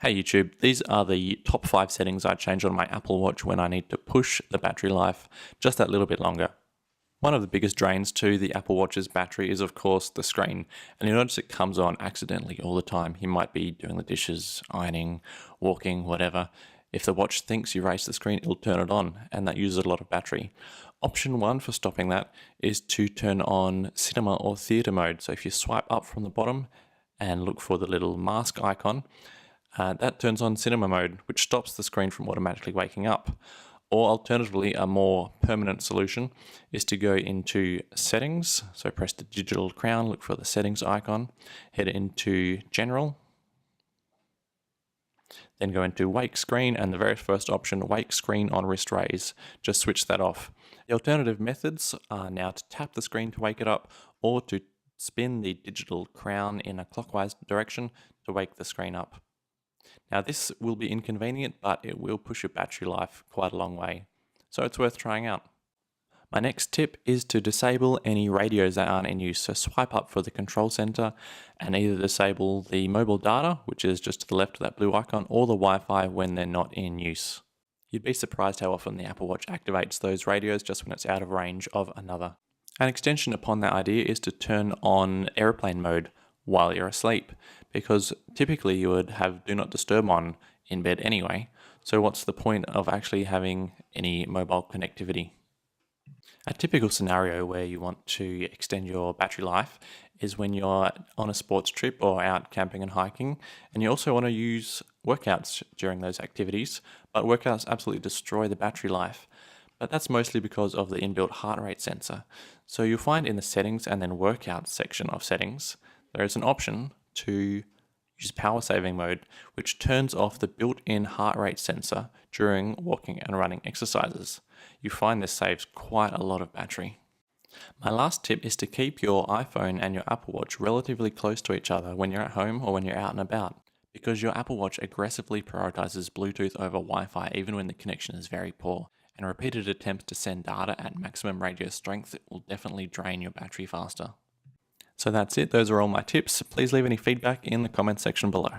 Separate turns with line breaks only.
Hey YouTube, these are the top 5 settings I change on my Apple Watch when I need to push the battery life just that little bit longer. One of the biggest drains to the Apple Watch's battery is of course the screen, and you'll notice it comes on accidentally all the time. You might be doing the dishes, ironing, walking, whatever. If the watch thinks you raised the screen, it'll turn it on, and that uses a lot of battery. Option 1 for stopping that is to turn on cinema or theater mode. So if you swipe up from the bottom and look for the little mask icon, that turns on cinema mode, which stops the screen from automatically waking up. Or alternatively, a more permanent solution is to go into settings. So press the digital crown, look for the settings icon, head into general, then go into wake screen, and the very first option, wake screen on wrist raise, just switch that off. The alternative methods are now to tap the screen to wake it up, or to spin the digital crown in a clockwise direction to wake the screen up. Now this will be inconvenient, but it will push your battery life quite a long way, so it's worth trying out. My next tip is to disable any radios that aren't in use. So swipe up for the control center and either disable the mobile data, which is just to the left of that blue icon, or the Wi-Fi when they're not in use. You'd be surprised how often the Apple Watch activates those radios just when it's out of range of another. An extension upon that idea is to turn on airplane mode while you're asleep, because typically you would have do not disturb on in bed anyway, so what's the point of actually having any mobile connectivity? A typical scenario where you want to extend your battery life is when you're on a sports trip or out camping and hiking, and you also want to use workouts during those activities, but workouts absolutely destroy the battery life. But that's mostly because of the inbuilt heart rate sensor. So you'll find in the settings and then workouts section of settings, there is an option to use power saving mode, which turns off the built-in heart rate sensor during walking and running exercises. You find this saves quite a lot of battery. My last tip is to keep your iPhone and your Apple Watch relatively close to each other when you're at home or when you're out and about, because your Apple Watch aggressively prioritizes Bluetooth over Wi-Fi even when the connection is very poor, and repeated attempts to send data at maximum radio strength will definitely drain your battery faster. So that's it, those are all my tips. Please leave any feedback in the comments section below.